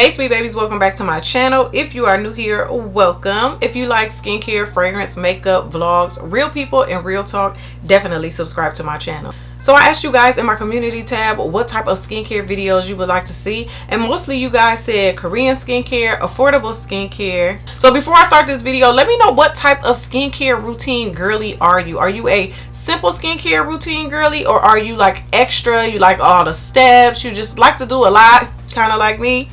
Hey sweet babies, welcome back to my channel. If you are new here, welcome. If you like skincare, fragrance, makeup, vlogs, real people and real talk, definitely subscribe to my channel. So I asked you guys in my community tab what type of skincare videos you would like to see, and mostly you guys said Korean skincare, affordable skincare. So before I start this video, let me know what type of skincare routine girly are you? Are you a simple skincare routine girly, or are you like extra, you like all the steps, you just like to do a lot, kind of like me?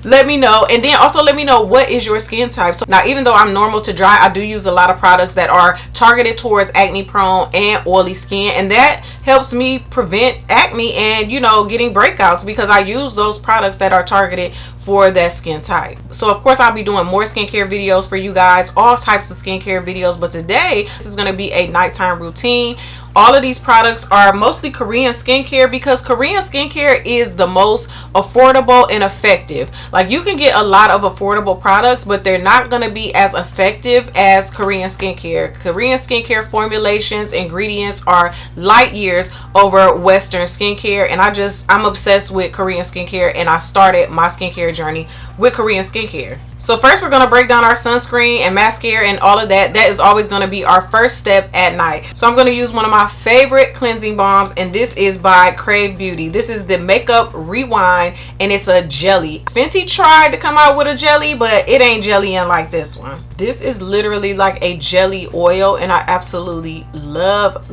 Let me know. And then also let me know what is your skin type. So now, even though I'm normal to dry, I do use a lot of products that are targeted towards acne prone and oily skin, and that helps me prevent acne and, you know, getting breakouts, because I use those products that are targeted for that skin type. So of course I'll be doing more skincare videos for you guys, all types of skincare videos, but today this is going to be a nighttime routine. All of these products are mostly Korean skincare, because Korean skincare is the most affordable and effective. Like, you can get a lot of affordable products, but they're not going to be as effective as Korean skincare. Korean skincare formulations, ingredients are light years over Western skincare, and I'm obsessed with Korean skincare, and I started my skincare journey with Korean skincare. So first we're going to break down our sunscreen and mascara and all of that. That is always going to be our first step at night. So I'm going to use one of my favorite cleansing balms, and this is by Crave Beauty. This is the Makeup Rewind, and it's a jelly. Fenty tried to come out with a jelly, but it ain't jellying like this one. This is literally like a jelly oil, and I absolutely love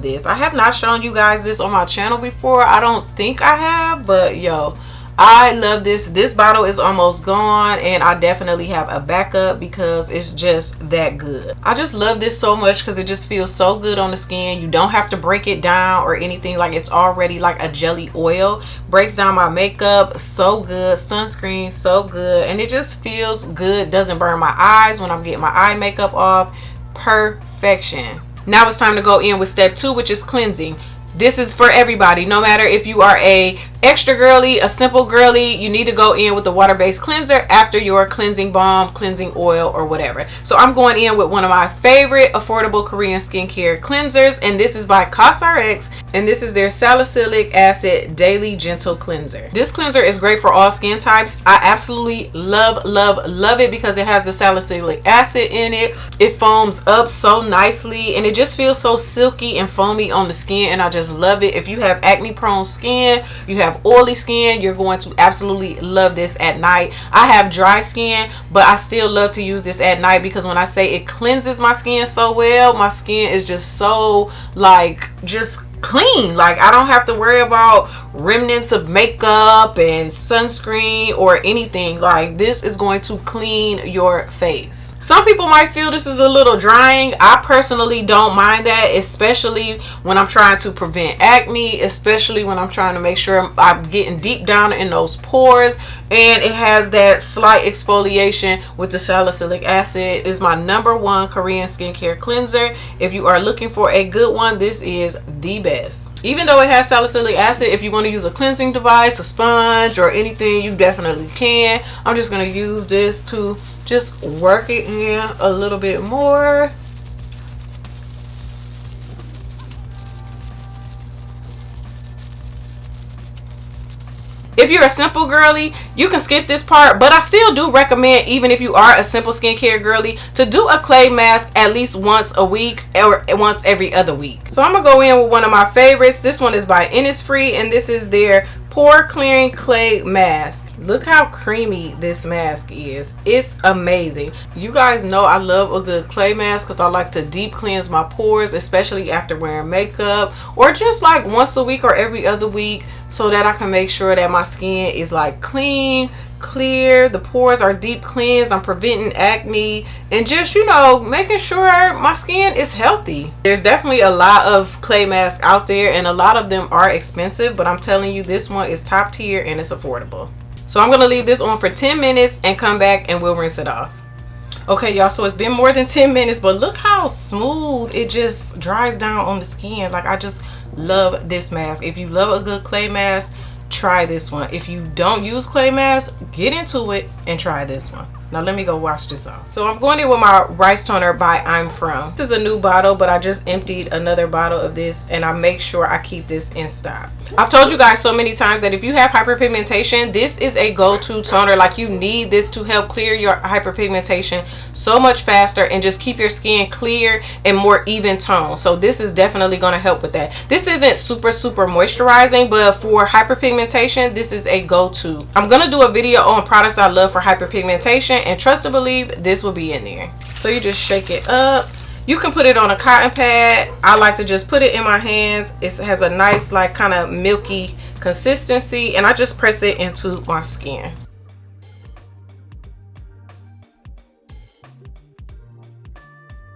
this. I have not shown you guys this on my channel before. I don't think I have, but yo, I love this. This bottle is almost gone, and I definitely have a backup because it's just that good. I just love this so much because it just feels so good on the skin. You don't have to break it down or anything. Like, it's already like a jelly oil. Breaks down my makeup so good. Sunscreen so good, and it just feels good. Doesn't burn my eyes when I'm getting my eye makeup off. Perfection. Now it's time to go in with step 2, which is cleansing. This is for everybody, no matter if you are a extra girly, a simple girly. You need to go in with the water-based cleanser after your cleansing balm, cleansing oil, or whatever. So I'm going in with one of my favorite affordable Korean skincare cleansers, and this is by CosRx, and this is their salicylic acid daily gentle cleanser. This cleanser is great for all skin types. I absolutely love it because it has the salicylic acid in it. It foams up so nicely, and it just feels so silky and foamy on the skin, and I just love it. If you have acne prone skin, you have oily skin, you're going to absolutely love this at night. I have dry skin, but I still love to use this at night because when I say it cleanses my skin so well, my skin is just so like just clean. Like, I don't have to worry about remnants of makeup and sunscreen or anything. Like, this is going to clean your face. Some people might feel this is a little drying. I personally don't mind that, especially when I'm trying to prevent acne, especially when I'm trying to make sure I'm getting deep down in those pores. And it has that slight exfoliation with the salicylic acid. This is my #1 Korean skincare cleanser. If you are looking for a good one, this is the best. Even though it has salicylic acid, if you want to use a cleansing device, a sponge, or anything, you definitely can. I'm just going to use this to just work it in a little bit more. If you're a simple girly, you can skip this part, but I still do recommend, even if you are a simple skincare girly, to do a clay mask at least once a week or once every other week. So I'm gonna go in with one of my favorites. This one is by Innisfree, and this is their pore clearing clay mask. Look how creamy this mask is. It's amazing. You guys know I love a good clay mask because I like to deep cleanse my pores, especially after wearing makeup, or just like once a week or every other week, so that I can make sure that my skin is like clean, clear, the pores are deep cleansed, I'm preventing acne, and just, you know, making sure my skin is healthy. There's definitely a lot of clay masks out there, and a lot of them are expensive, but I'm telling you, this one is top tier and it's affordable. So I'm gonna leave this on for 10 minutes and come back and we'll rinse it off. Okay, y'all, so it's been more than 10 minutes, but look how smooth it just dries down on the skin. Like, I just love this mask. If you love a good clay mask, try this one. If you don't use clay masks, get into it and try this one. Now let me go wash this off. So I'm going in with my rice toner by I'm From. This is a new bottle, but I just emptied another bottle of this, and I make sure I keep this in stock. I've told you guys so many times that if you have hyperpigmentation, this is a go-to toner. Like, you need this to help clear your hyperpigmentation so much faster and just keep your skin clear and more even tone. So this is definitely going to help with that. This isn't super moisturizing, but for hyperpigmentation, this is a go-to. I'm going to do a video on products I love for hyperpigmentation, and trust and believe this will be in there. So you just shake it up. You can put it on a cotton pad. I like to just put it in my hands. It has a nice, like, kind of milky consistency, and I just press it into my skin.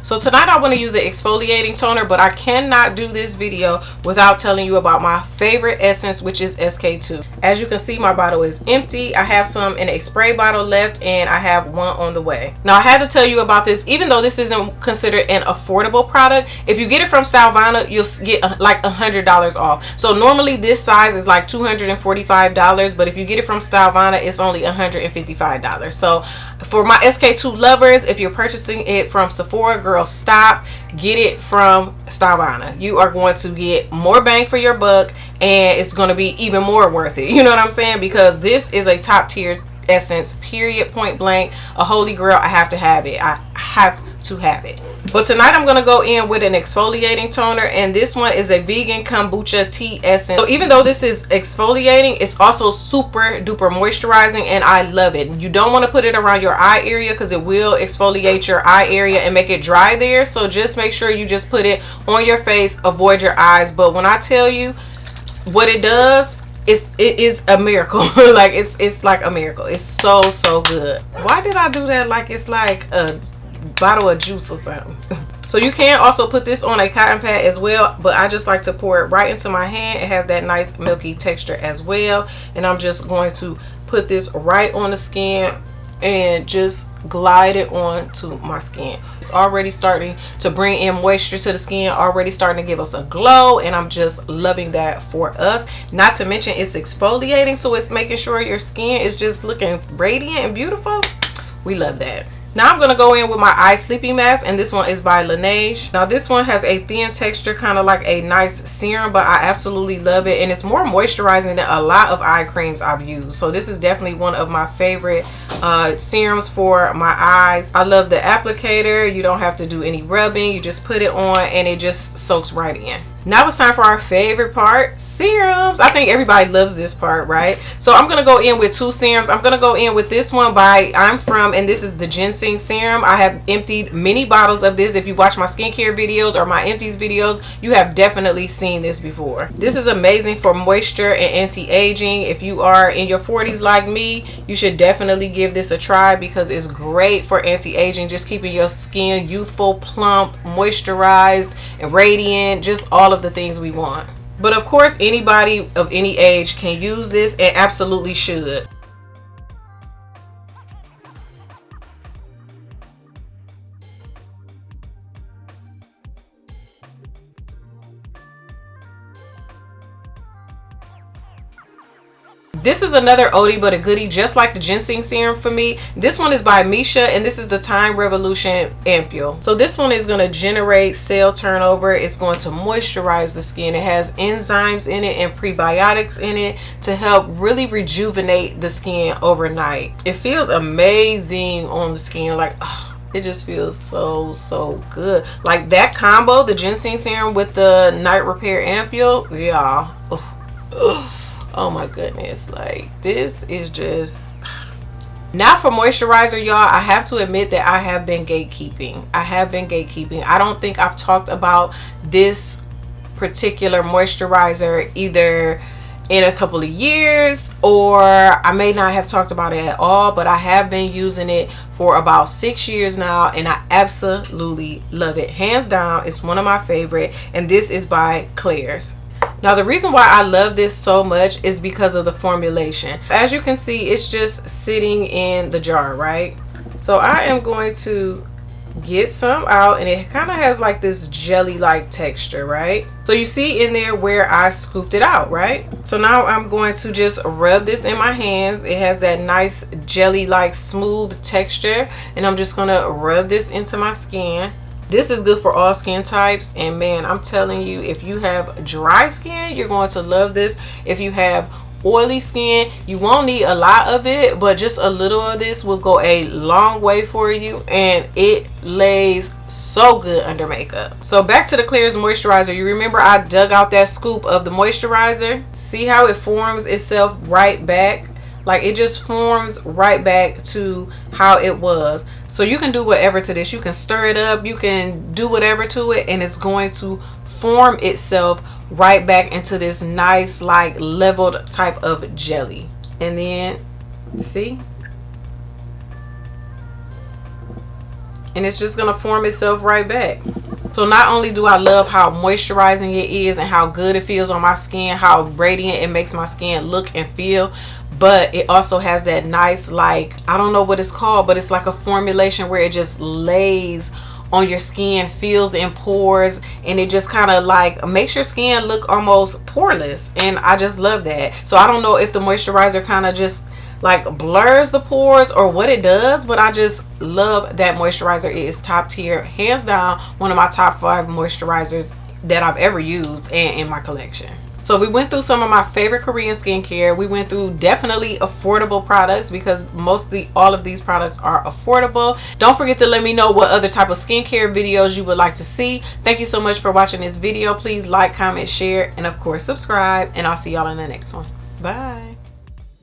So tonight I want to use an exfoliating toner, but I cannot do this video without telling you about my favorite essence, which is SK2. As you can see, my bottle is empty. I have some in a spray bottle left, and I have one on the way. Now, I had to tell you about this, even though this isn't considered an affordable product. If you get it from Stylevana, you'll get like $100 off. So normally this size is like $245, but if you get it from Stylevana, it's only $155. So for my SK2 lovers, if you're purchasing it from Sephora, girl, stop. Get it from Stylevana. You are going to get more bang for your buck, and it's going to be even more worth it. You know what I'm saying? Because this is a top tier essence, period, point blank. A holy grail. I have to have it. I have to have it. But tonight I'm going to go in with an exfoliating toner, and this one is a vegan kombucha tea essence. So even though this is exfoliating, it's also super duper moisturizing, and I love it. You don't want to put it around your eye area because it will exfoliate your eye area and make it dry there. So just make sure you just put it on your face, avoid your eyes. But when I tell you what it does, it is a miracle. Like, it's like a miracle. It's so good. Why did I do that? Like it's like a bottle of juice or something. So you can also put this on a cotton pad as well, but I just like to pour it right into my hand. It has that nice milky texture as well, and I'm just going to put this right on the skin and just glide it onto my skin. It's already starting to bring in moisture to the skin, already starting to give us a glow, and I'm just loving that for us. Not to mention it's exfoliating, so it's making sure your skin is just looking radiant and beautiful. We love that. Now I'm going to go in with my eye sleeping mask, and this one is by Laneige. Now this one has a thin texture, kind of like a nice serum, but I absolutely love it, and it's more moisturizing than a lot of eye creams I've used. So this is definitely one of my favorite serums for my eyes. I love the applicator. You don't have to do any rubbing. You just put it on and it just soaks right in. Now it's time for our favorite part, serums. I think everybody loves this part, right? So I'm going to go in with two serums. I'm going to go in with this one by I'm From, and this is the ginseng serum. I have emptied many bottles of this. If you watch my skincare videos or my empties videos, you have definitely seen this before. This is amazing for moisture and anti-aging. If you are in your 40s like me, you should definitely give this a try because it's great for anti-aging, just keeping your skin youthful, plump, moisturized, and radiant, just all of the things we want. But of course, anybody of any age can use this and absolutely should. This is another oldie but a goodie, just like the ginseng serum for me. This one is by Misha, and this is the Time Revolution Ampule. So this one is going to generate cell turnover. It's going to moisturize the skin. It has enzymes in it and prebiotics in it to help really rejuvenate the skin overnight. It feels amazing on the skin. Like, oh, it just feels so good. Like that combo, the ginseng serum with the night repair ampule, yeah. Oh my goodness, like this is just. Now for moisturizer, y'all, I have to admit that I have been gatekeeping. I don't think I've talked about this particular moisturizer either in a couple of years, or I may not have talked about it at all, but I have been using it for about 6 years now, and I absolutely love it. Hands down, it's one of my favorite, and this is by Claire's. Now the reason why I love this so much is because of the formulation. As you can see, it's just sitting in the jar, right? So I am going to get some out, and it kind of has like this jelly like texture, right? So you see in there where I scooped it out, right? So now I'm going to just rub this in my hands. It has that nice jelly like smooth texture, and I'm just gonna rub this into my skin. This is good for all skin types, and man, I'm telling you, if you have dry skin, you're going to love this. If you have oily skin, you won't need a lot of it, but just a little of this will go a long way for you, and it lays so good under makeup. So back to the Clears moisturizer. You remember I dug out that scoop of the moisturizer? See how it forms itself right back? Like, it just forms right back to how it was. So you can do whatever to this. You can stir it up, you can do whatever to it, and it's going to form itself right back into this nice like leveled type of jelly. And then see, and it's just gonna form itself right back. So not only do I love how moisturizing it is and how good it feels on my skin, how radiant it makes my skin look and feel, but it also has that nice, like, I don't know what it's called, but it's like a formulation where it just lays on your skin, feels in pores, and it just kind of like makes your skin look almost poreless, and I just love that. So I don't know if the moisturizer kind of just like blurs the pores or what it does, but I just love that moisturizer. It is top tier, hands down one of my top 5 moisturizers that I've ever used and in my collection. So we went through some of my favorite Korean skincare. We went through definitely affordable products, because mostly all of these products are affordable. Don't forget to let me know what other type of skincare videos you would like to see. Thank you so much for watching this video. Please like, comment, share, and of course subscribe, and I'll see y'all in the next one. Bye.